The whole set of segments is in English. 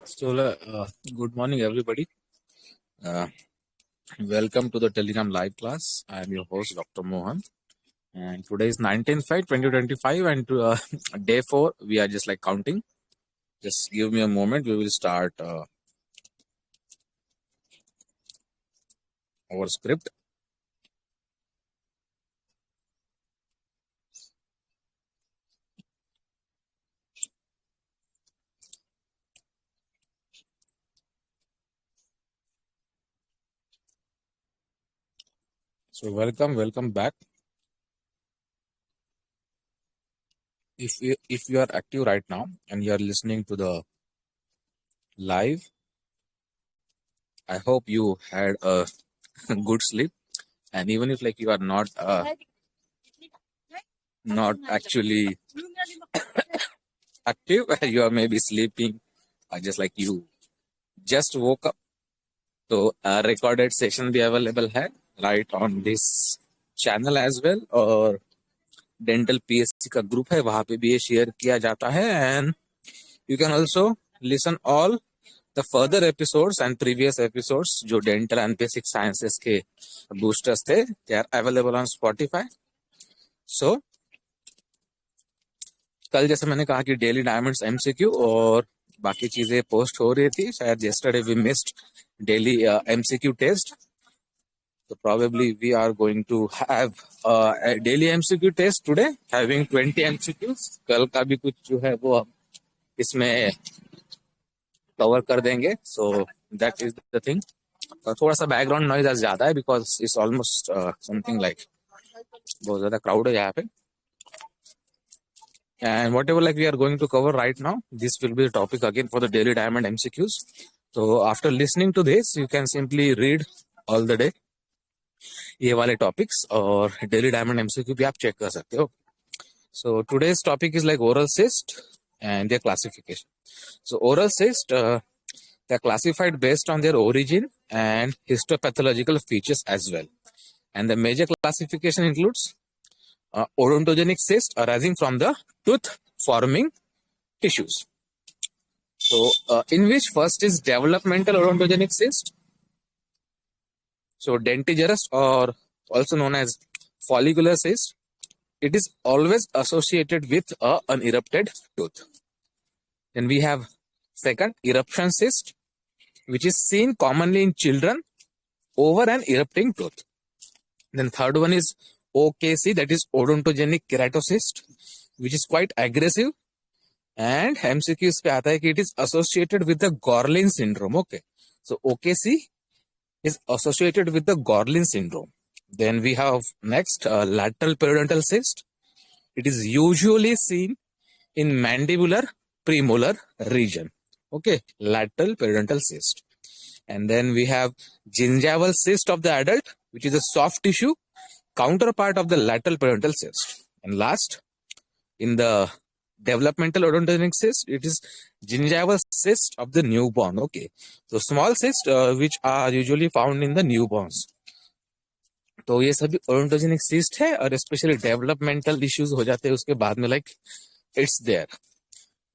So, good morning, everybody. Uh, Welcome to the Telegram live class. I am your host, Dr. Mohan. And today is 19th February 2025, and day 4, we are just like counting. Just give me a moment. We will start our script. So, welcome back. If you are active right now and you are listening to the live, I hope you had a good sleep. And even if like you are not actually active, you are maybe sleeping, or just like you just woke up. So a recorded session be available है right on this channel as well, और dental PSC का group है, वहां पे भी ये share किया जाता है. And you can also listen all the further episodes and previous episodes जो डेंटल एंड बेसिक साइंसेस के बूस्टर्स थे, they are available on Spotify. So कल जैसे मैंने कहा कि डेली डायमंड्स एमसीक्यू और बाकी चीजें पोस्ट हो रही थी. शायद yesterday we missed daily MCQ test. So probably we are going to have a daily MCQ test today, having 20 MCQs. कल का भी कुछ जो है वो हम इसमें कवर कर देंगे. So that is the thing. थोड़ा सा बैकग्राउंड नॉइज आज ज्यादा है because it's almost something like बहुत ज्यादा क्राउड है यहाँ पे. And whatever like we are going to cover right now, this will be the topic again for the daily diamond MCQs. So after listening to this, you can simply read all the day ये वाले topics और daily diamond MCQ भी आप check कर सकते हो. So today's topic is like oral cyst and their classification. So oral cyst, they are classified based on their origin and histopathological features as well. And the major classification includes odontogenic cyst arising from the tooth forming tissues. So in which first is developmental odontogenic cyst. So dentigerous, or also known as follicular cyst, it is always associated with a unerupted tooth. Then we have second, eruption cyst, which is seen commonly in children over an erupting tooth. Then third one is OKC, that is odontogenic keratocyst, which is quite aggressive. And MCQs पे आता है कि it is associated with the Gorlin syndrome. Okay, so OKC is associated with the Gorlin syndrome. Then we have next lateral periodontal cyst. It is usually seen in mandibular premolar region. Okay, lateral periodontal cyst. And then we have gingival cyst of the adult, which is a soft tissue counterpart of the lateral periodontal cyst. And last, in the developmental odontogenic cyst, it is gingival cyst of the newborn. Okay, so small cysts which are usually found in the newborns. तो ये सभी odontogenic cyst है, और especially developmental issues हो जाते हैं उसके बाद में, like it's there.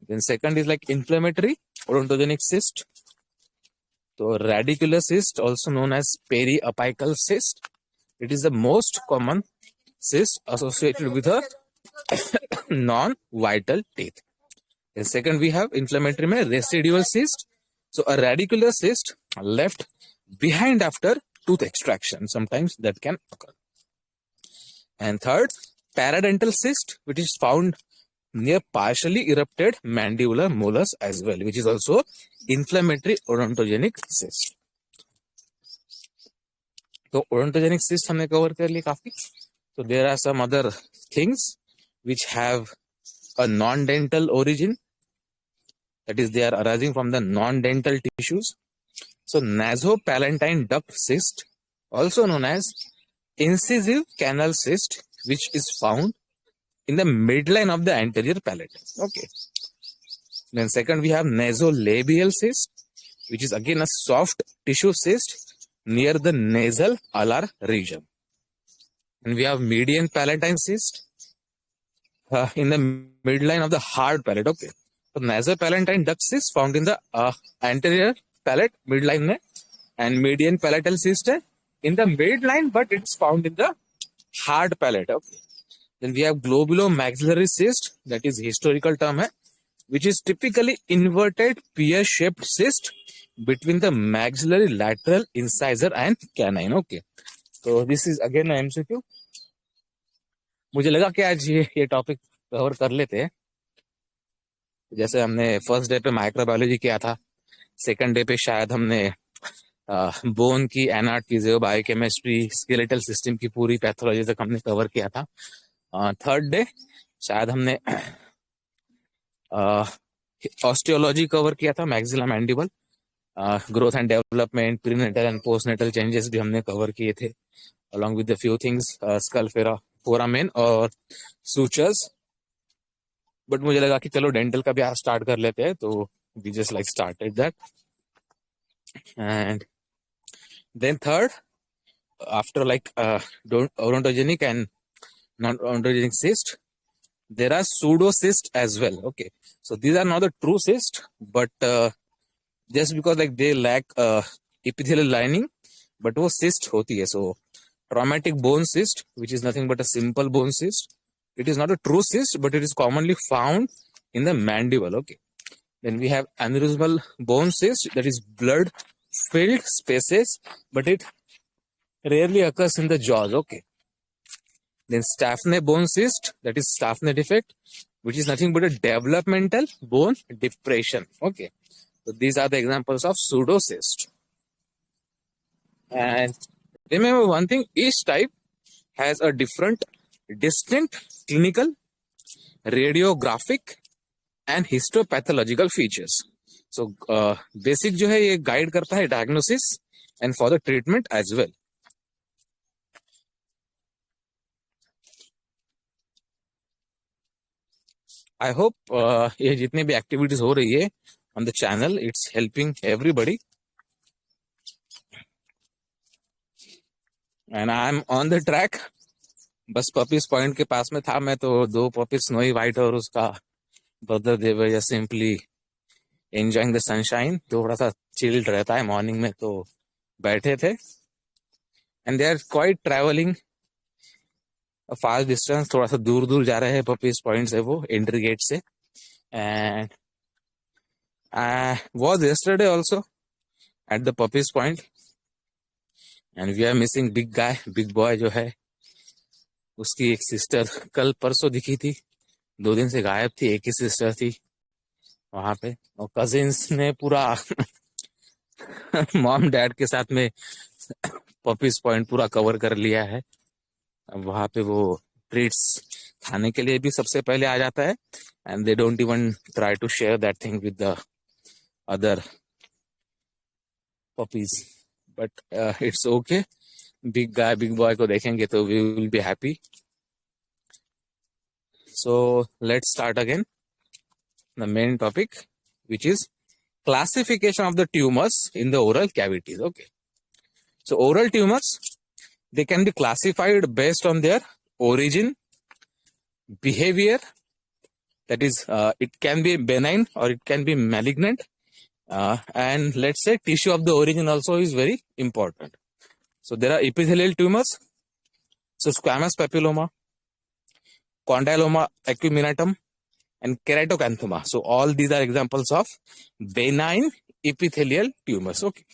Then second is like inflammatory odontogenic cyst. So radicular cyst, also known as periapical cyst, it is the most common cyst associated with a non-vital teeth. And second, we have inflammatory में residual cyst. So a radicular cyst left behind after tooth extraction, sometimes that can occur. And third, paradental cyst, which is found near partially erupted mandibular molars as well, which is also inflammatory odontogenic cyst. तो odontogenic cyst हमने cover कर ली काफी. So there are some other things which have a non-dental origin, that is, they are arising from the non-dental tissues. So nasopalatine duct cyst, also known as incisive canal cyst, which is found in the midline of the anterior palate. Okay. Then second, we have nasolabial cyst, which is again a soft tissue cyst near the nasal alar region. And we have median palatine cyst in the midline of the hard palate. Okay, तो nasopalatine duct cyst found in the anterior palate midline में, and median palatal cyst है in the midline, but it's found in the hard palate. Okay. Then we have globulomaxillary cyst, that is historical term है, which is typically inverted pear-shaped cyst between the maxillary lateral incisor and canine. Okay. So this is again an MCQ. मुझे लगा कि आज ये topic cover कर लेते हैं. जैसे हमने फर्स्ट डे पे माइक्रोबायोलॉजी किया था, सेकंड डे पे शायद हमने बोन की anat physio biochemistry skeletal system की पूरी पैथोलॉजी तक हमने कवर किया था. थर्ड डे शायद हमने ऑस्टियोलॉजी कवर किया था, maxilla mandible, growth and development, prenatal and postnatal changes भी हमने कवर किए थे, along with the few things, skull foramen और sutures. बट मुझे लगा कि चलो डेंटल का भी आज स्टार्ट कर लेते हैं, तो we just like started that. And then third, after like odontogenic and non-odontogenic cyst, there are pseudocysts as well. Okay, so these are not the true cysts, but just because like they lack epithelial lining, but वो cyst होती है. So traumatic bone cyst, which is nothing but a simple bone cyst, it is not a true cyst, but it is commonly found in the mandible. Okay. Then we have aneurysmal bone cyst, that is blood filled spaces, but it rarely occurs in the jaws. Okay. Then Staffney bone cyst, that is Staffney defect, which is nothing but a developmental bone depression. Okay. So these are the examples of pseudocyst. And remember one thing, each type has a different, distinct clinical, radiographic and histopathological features. So basic जो है ये guide करता है diagnosis and for the treatment as well. I hope ये जितने भी activities हो रही है on the channel, it's helping everybody. And I'm on the track. बस पपीज पॉइंट के पास में था मैं, तो दो पपीज स्नोई वाइट और उसका brother, they were just simply enjoying the sunshine. थोड़ा सा चिल्ड रहता है मॉर्निंग में, तो बैठे थे. And they are quite travelling fast distance, थोड़ा सा दूर दूर जा रहे हैं पपीज पॉइंट से, वो एंट्री गेट से. And was yesterday also at the puppies point, and we are missing big guy, big boy जो है. उसकी एक सिस्टर कल परसों दिखी थी, 2 दिन से गायब थी. एक ही सिस्टर थी वहां पे, और कजिन्स ने पूरा मॉम डैड के साथ में पपीज पॉइंट पूरा कवर कर लिया है. अब वहां पे वो ट्रीट्स खाने के लिए भी सबसे पहले आ जाता है, and they don't even try to share that thing with the other puppies. But it's okay, big guy big boy को देखेंगे तो we will be happy. So let's start again the main topic, which is classification of the tumors in the oral cavities. Okay, so oral tumors, they can be classified based on their origin, behavior, that is it can be benign or it can be malignant, and let's say tissue of the origin also is very important. So there are epithelial tumors, so squamous papilloma, condyloma acuminatum, and keratocanthoma. So all these are examples of benign epithelial tumors. Okay.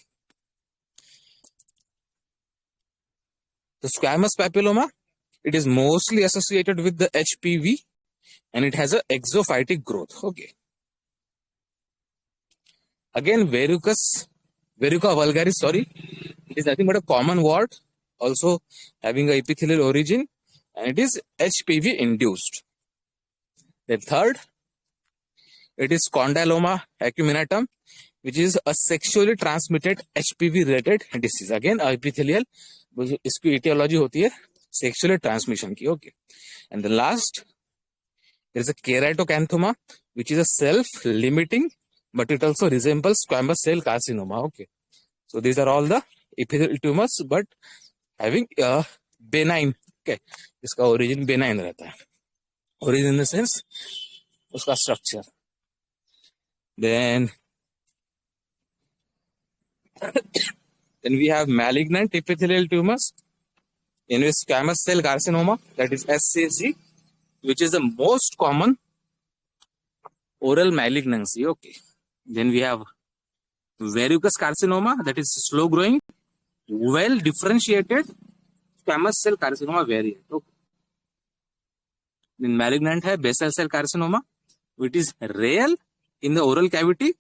The squamous papilloma, it is mostly associated with the HPV, and it has a exophytic growth. Okay. Again, verruca vulgaris, sorry, it is nothing but a common wart, also having a epithelial origin, and it is HPV induced. The third, it is condyloma acuminatum, which is a sexually transmitted HPV related disease. Again, epithelial, इसकी etiology होती है sexual transmission की. Okay. And the last, there is a keratocanthoma, which is a self-limiting, but it also resembles squamous cell carcinoma. Okay. So these are all the epithelial tumors, but having a benign. Okay. इसका origin benign रहता है. Origin in the sense, उसका structure. Then we have malignant epithelial tumors in which squamous cell carcinoma, that is SCC, which is the most common oral malignancy. Okay. Then we have verrucous carcinoma, that is slow growing, well differentiated squamous cell carcinoma variant. Okay. Then malignant है basal cell carcinoma, which is rare in the oral cavity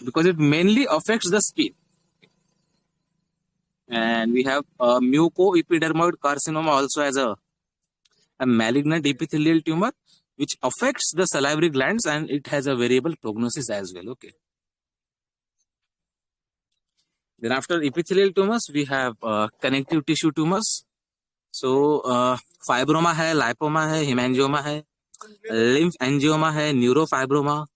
because it mainly affects the skin. And we have mucoepidermoid carcinoma also as a malignant epithelial tumor which affects the salivary glands, and it has a variable prognosis as well. Okay. Then after epithelial tumors, we have connective tissue tumors. So fibroma है, lipoma है, hemangioma है, lymph angioma है, neurofibroma,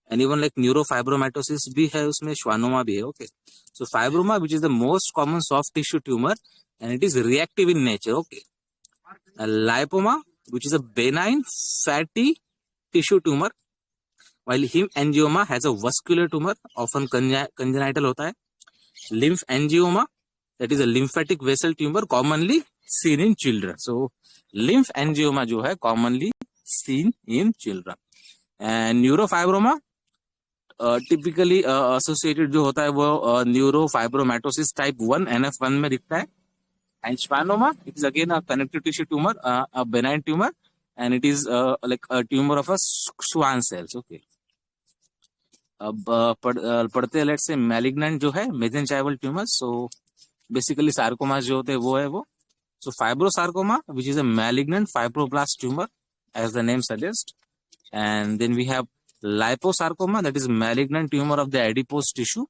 and even like neurofibromatosis भी है, उसमें schwannoma भी है. Okay. So fibroma, which is the most common soft tissue tumor, and it is reactive in nature. Okay. Lipoma, which is a benign fatty tissue tumor, while hemangioma has a vascular tumor, often congenital होता है. Lymph angioma, that is a lymphatic vessel tumor, commonly seen in children. So lymph angioma जो है commonly seen in children. And neurofibroma typically associated जो होता है वो neurofibromatosis type 1 NF1 में दिखता है. And schwannoma, it is again a connective tissue tumor, a benign tumor, and it is like a tumor of a Schwann cells. Okay. अब पढ़ते हैं लेट्स से मैलिग्नेंट जो है mesenchymal tumour. So basically sarcomas जो होते हैं वो है वो. So fibrosarcoma which is a malignant fibroblast tumour as the name suggest. And then we have liposarcoma, that is malignant tumor of the adipose tissue.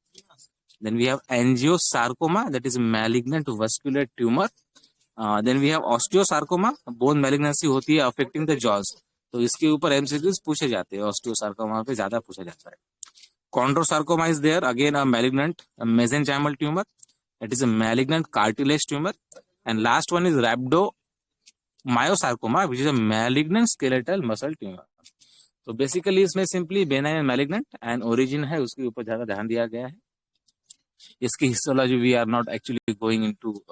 Then we have angiosarcoma, that is malignant vascular tumor. Then we have osteosarcoma, bone malignancy होती है affecting the jaws. तो इसके ऊपर MCQs पूछे जाते हैं. osteosarcoma पे ज्यादा पूछा जाता है. Chondrosarcoma is there, again a malignant mesenchymal tumor, that is a malignant cartilage tumor. And last one is rhabdomyosarcoma, which is a malignant skeletal muscle tumor. तो बेसिकली इसमें simply benign and malignant and origin है, उसके ऊपर ज्यादा ध्यान दिया गया है. इसकी histology we are not actually going into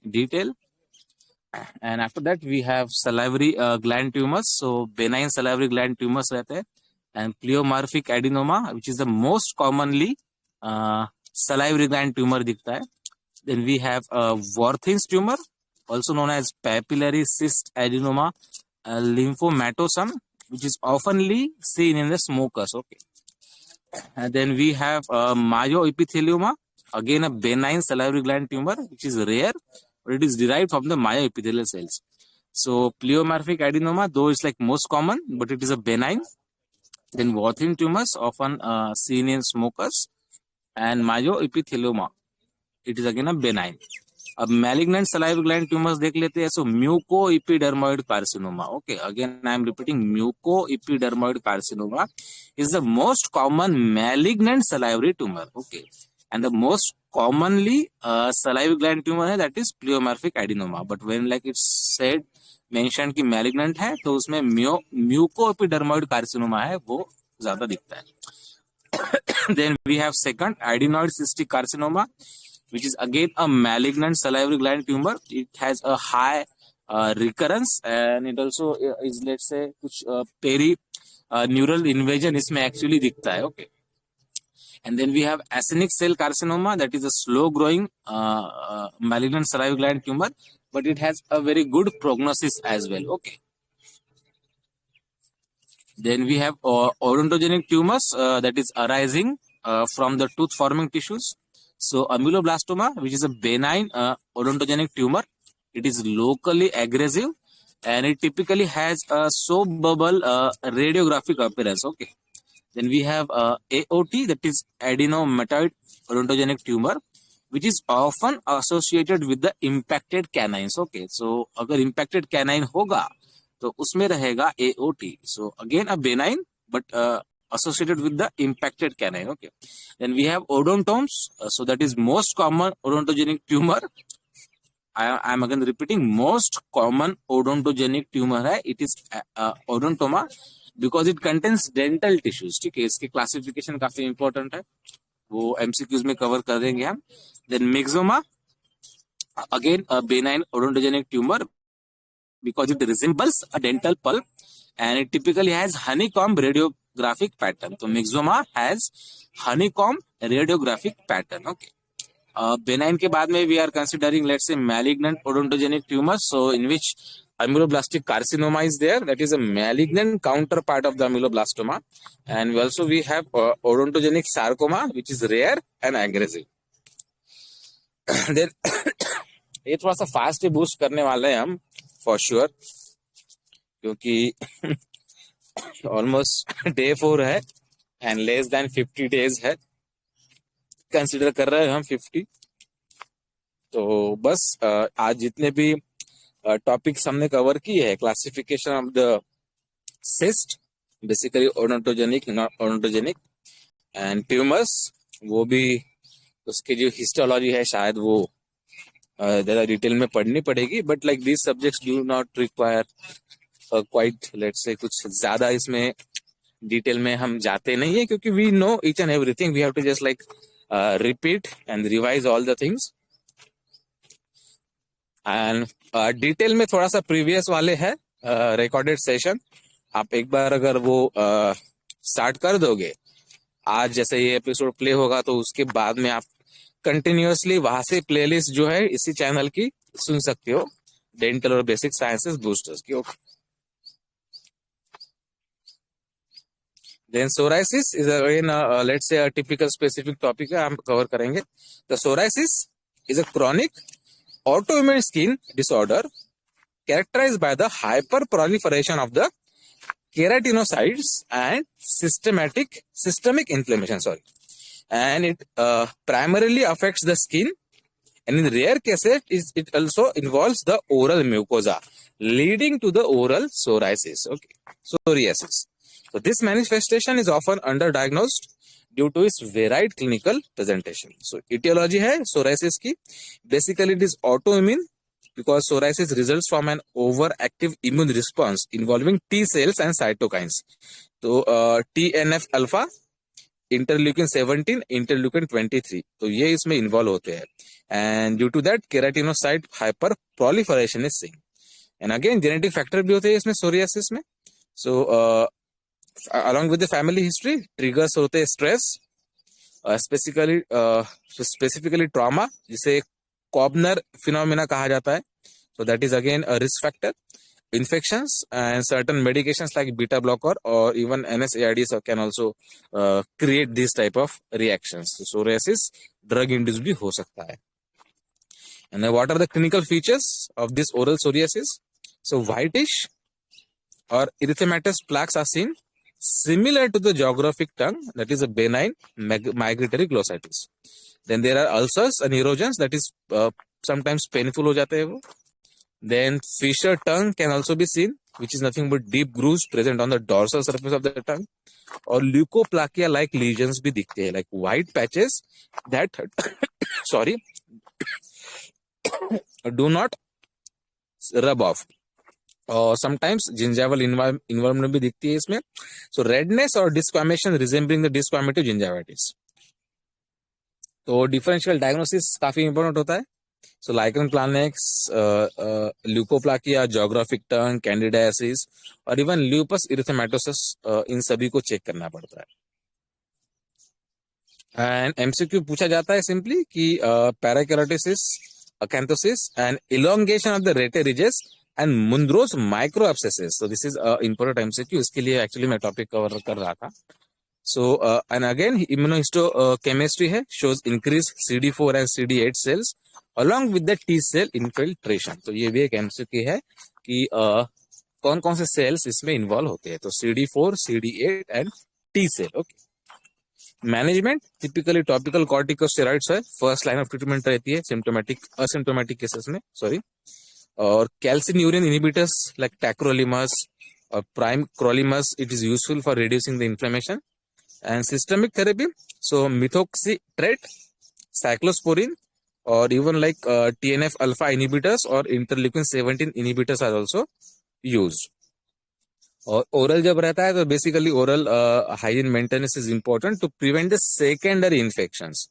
detail. And after that we have salivary gland tumours. So benign salivary gland tumours रहते हैं. And pleomorphic adenoma which is the most commonly salivary gland tumour दिखता है. Then we have Warthin's tumour, also known as papillary cyst adenoma lymphomatosum, which is oftenly seen in the smokers. Okay. And then we have myoepithelioma, again a benign salivary gland tumor which is rare, but it is derived from the myoepithelial cells. So pleomorphic adenoma, though it's like most common, but it is a benign. Then Warthin tumors, often seen in smokers, and myoepithelioma, it is again a benign. अब malignant salivary gland tumours देख लेते हैं. So mucoepidermoid carcinoma. Okay, again I am repeating, mucoepidermoid carcinoma is the most common malignant salivary tumour. Okay, and the most commonly salivary gland tumour है that is pleomorphic adenoma. But when like it's said mention कि malignant है तो उसमें म्यूकोएपिडर्मोइड carcinoma है वो ज्यादा दिखता है. Then we have second adenoid cystic carcinoma, which is again a malignant salivary gland tumor. It has a high recurrence, and it also is, let's say, कुछ peri neural invasion इसमें actually दिखता है. Okay. And then we have acinic cell carcinoma, that is a slow growing malignant salivary gland tumor, but it has a very good prognosis as well. Okay. Then we have odontogenic tumors that is arising from the tooth forming tissues. So ameloblastoma, which is a benign odontogenic tumor, it is locally aggressive and it typically has a soap bubble radiographic appearance. Okay. Then we have AOT, that is adenomatoid odontogenic tumor, which is often associated with the impacted canines. Okay. So अगर impacted canine होगा तो उसमें रहेगा AOT. So again a benign but associated with the impacted canine. Okay. Then we have odontomes. So that is most common odontogenic tumor. I am again repeating, most common odontogenic tumor है. It is odontoma. Because it contains dental tissues. ठीक है, इसकी classification काफी important है, वो MCQs में cover कर देंगे हम। Then myxoma, again a benign odontogenic tumor because it resembles a dental pulp and it typically has honeycomb radiographic pattern. So myxoma has honeycomb radiographic pattern. Okay. Benign के बाद में we are considering, let's say, malignant odontogenic tumors, so in which ameloblasttic carcinoma is there, that is a malignant counterpart of the ameloblastoma. And we have odontogenic sarcoma, which is rare and aggressive. Then ये थोड़ा सा fast ही boost करने वाले हैं हम for sure, क्योंकि almost day 4 है and less than 50 days है, कंसिडर कर रहे हैं हम 50। तो बस आज जितने भी टॉपिक्स हमने कवर किए हैं, classification of the cyst, basically odontogenic, not odontogenic, and tumours, वो भी उसकी जो हिस्टोलॉजी है शायद वो ज्यादा डिटेल में पढ़नी पड़ेगी, but like these subjects do not require quite, let's say कुछ ज्यादा इसमें डिटेल में हम जाते नहीं है, क्योंकि we know each and everything, we have to just like repeat and revise all the things. And detail में थोड़ा सा प्रीवियस वाले है रिकॉर्डेड सेशन, आप एक बार अगर वो स्टार्ट कर दोगे, आज जैसे ये एपिसोड प्ले होगा तो उसके बाद में आप कंटिन्यूअसली वहां से प्लेलिस्ट जो है इसी चैनल की सुन सकते हो, डेंटल और बेसिक साइंसेस बूस्टर्स की। Okay, then psoriasis is again let's say typical specific topic है, हम कवर करेंगे। The psoriasis is a chronic autoimmune skin disorder characterized by the hyperproliferation of the keratinocytes and systemic inflammation, and it primarily affects the skin, and in rare cases it also involves the oral mucosa, leading to the oral psoriasis. Okay, psoriasis. So this manifestation is often underdiagnosed due to its varied clinical presentation. So etiology है psoriasis की, basically it is autoimmune because psoriasis results from an overactive immune response involving T cells and cytokines. तो TNF alpha, interleukin 17, interleukin 23, तो ये इसमें involve होते हैं, and due to that keratinocyte hyperproliferation is seen. And again genetic factor भी होते हैं इसमें psoriasis में. So along with the family history, triggers होते हैं stress, specifically trauma, जिसे कॉबनर फिनोमिना कहा जाता है, so that is again a risk factor. Infections and certain medications like beta blocker or even NSAIDs can also create this type of reactions. So psoriasis drug induced भी हो सकता है. And then what are the clinical features of this oral psoriasis? So whitish or erythematous plaques are seen, similar to the geographic tongue, that is a benign migratory glossitis. Then there are ulcers and erosions, that is sometimes painful हो जाते हैं वो. Then fissure tongue can also be seen, which is nothing but deep grooves present on the dorsal surface of the tongue. और leukoplakia like lesions भी दिखते हैं, like white patches that sorry do not rub off. और sometimes gingival involvement भी दिखती है इसमें. सो redness और डिस्क्वामेशन रिजेंबलिंग द डिस्क्वामेटिव जिंजाइवाइटिस. तो डिफरेंशियल डायग्नोसिस काफी इंपॉर्टेंट होता है. So lichen planus, leukoplakia, geographic टर्न, कैंडिडाइसिस और इवन ल्यूपस इरिथेमेटोसिस, इन सभी को चेक करना पड़ता है. एंड एमसीक्यू पूछा जाता है सिंपली कि parakeratosis, acanthosis and elongation of the rete ridges and Munro's micro abscesses. So this is important MCQ. इसके लिए actually मैं topic cover कर रहा था. So and again immunohistochemistry है, shows increased CD4 and CD8 cells along with the T cell infiltration. तो ये भी एक MCQ है कि कौन कौन से cells इसमें involve होते हैं. तो CD4, CD8 and T cell. Okay. Management typically topical corticosteroids है, first line of treatment रहती है asymptomatic cases में, sorry. और calcineurin inhibitors like tacrolimus or primecrolimus, it is useful for reducing the inflammation. And systemic therapy, so methoxytrate, cyclosporin, or even like TNF alpha inhibitors or interleukin 17 inhibitors are also used. और oral जब रहता है तो basically oral hygiene maintenance is important to prevent the secondary infections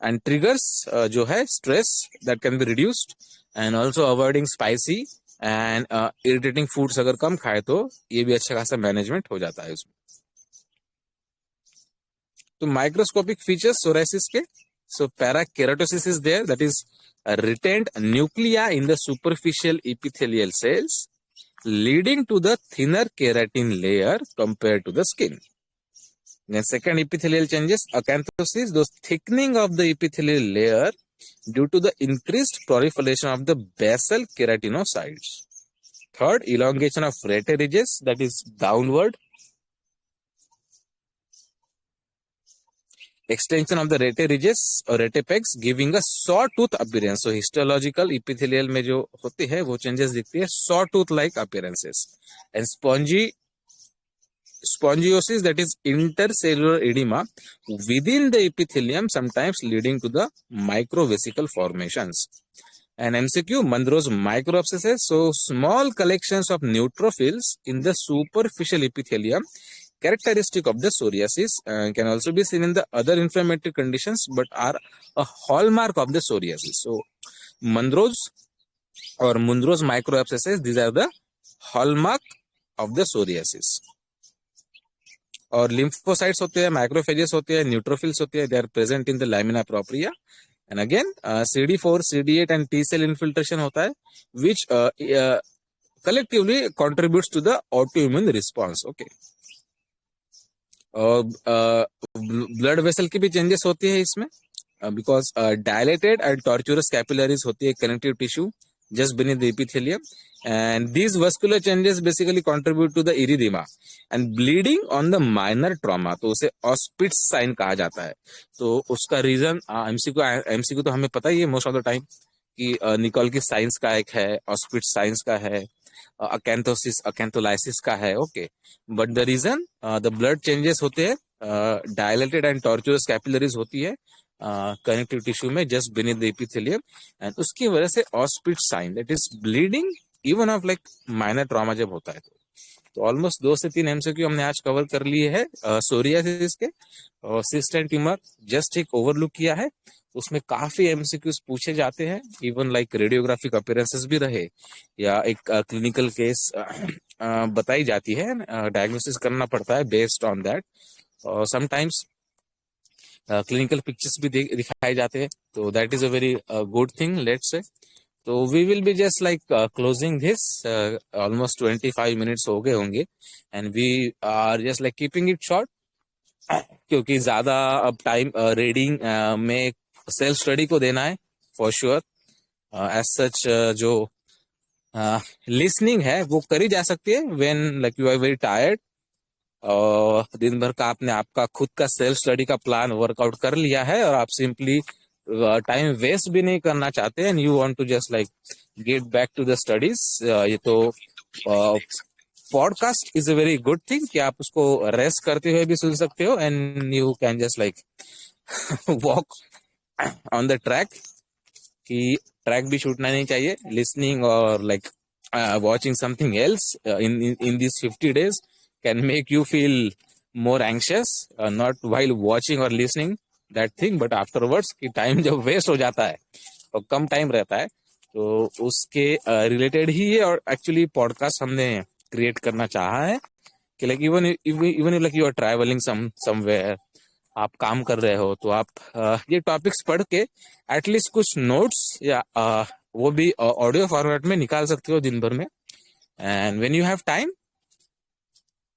and triggers जो है stress that can be reduced and also avoiding spicy and irritating foods अगर कम खाए तो ये भी अच्छा खासा मैनेजमेंट हो जाता है उसमें। तो माइक्रोस्कोपिक फीचर्स सोराइसिस के, so parakeratosis is there, that is retained nuclei in the superficial epithelial cells leading to the thinner keratin layer compared to the skin. Then second epithelial changes, acanthosis, those thickening of the epithelial layer due to the increased proliferation of the basal keratinocytes. Third, elongation of rete ridges, that is downward. Extension of the rete ridges or rete pegs giving a sawtooth appearance. So histological epithelial में जो होती है वो changes दिखती है sawtooth like appearances. And spongiosis, that is intercellular edema within the epithelium, sometimes leading to the microvesicle formations. And MCQ, Mandro's microabscesses, so small collections of neutrophils in the superficial epithelium, characteristic of the psoriasis, can also be seen in the other inflammatory conditions but are a hallmark of the psoriasis. So Mandro's or Munro's microabscesses, these are the hallmark of the psoriasis. और lymphocytes होते हैं, macrophages होते हैं, neutrophils होते हैं, they are present in the lamina propria. And again, CD4, CD8 and T cell infiltration होता है, which collectively contributes to the autoimmune response. Okay. Blood vessel की भी चेंजेस होती है इसमें, because dilated and tortuous capillaries होती है connective tissue just beneath the epithelium, and these vascular changes basically contribute to the erythema and bleeding on the minor trauma. तो उसे ऑस्पिट्स sign कहा जाता है। तो उसका रीजन एमसीक्यू तो हमें पता ही है मोस्ट ऑफ द टाइम कि निकोल की साइंस का एक है, ऑस्पिट्स साइंस का है, अकैंथोसिस अकैंथोलाइसिस का है। Okay, but the reason the blood changes होते हैं, डायलेटेड एंड टॉर्चुरस कैपिलरीज होती है कनेक्टिव टिश्यू में just beneath the epithelium, and उसकी वजह से Auspitz sign, that is bleeding even of like minor trauma जब होता है। तो ऑलमोस्ट 2 से 3 एमसीक्यू हमने आज कवर कर लिए है सोरियासिस के, और सिस्ट एंड ट्यूमर जस्ट एक ओवरलुक किया है। उसमें काफी एमसीक्यूज पूछे जाते हैं, इवन लाइक रेडियोग्राफिक अपीयरेंसेस भी रहे या एक क्लिनिकल केस बताई जाती है, डायग्नोसिस करना पड़ता है बेस्ड ऑन दैट, और समटाइम्स क्लिनिकल पिक्चर्स भी दिखाए जाते हैं। तो that is a very good thing, let's say. तो we will be just like closing this, almost 25 minutes हो गए होंगे, and we are just like keeping it short, क्योंकि ज्यादा अब टाइम रीडिंग में सेल्फ स्टडी को देना है फॉर श्योर। एज सच जो लिसनिंग है वो करी जा सकती है when like you are very tired, और दिन भर का आपने आपका खुद का सेल्फ स्टडी का प्लान वर्कआउट कर लिया है और आप सिंपली टाइम वेस्ट भी नहीं करना चाहते and you want to just like get back to the studies. ये तो podcast is a very good thing कि आप उसको रेस्ट करते हुए भी सुन सकते हो, and you can just like walk on the track, कि ट्रैक भी छूटना नहीं चाहिए। लिसनिंग और like watching something else in this 50 days can make you feel more anxious, not while watching or listening that thing, but afterwards कि time जब waste हो जाता है और कम टाइम रहता है, तो उसके रिलेटेड ही ये और एक्चुअली पॉडकास्ट हमने क्रिएट करना चाहा है कि like even like you are travelling somewhere, आप काम कर रहे हो, तो आप ये टॉपिक्स पढ़ के एटलीस्ट कुछ नोट्स या वो भी ऑडियो फॉर्मेट में निकाल सकते हो दिन भर में, and when you have time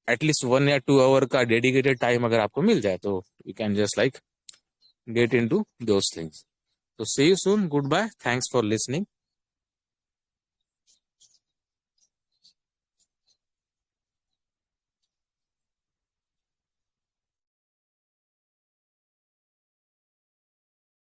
at least 1 या 2 आवर का डेडिकेटेड टाइम अगर आपको मिल जाए तो you can just like get into those things. तो see you soon, good bye, thanks for listening.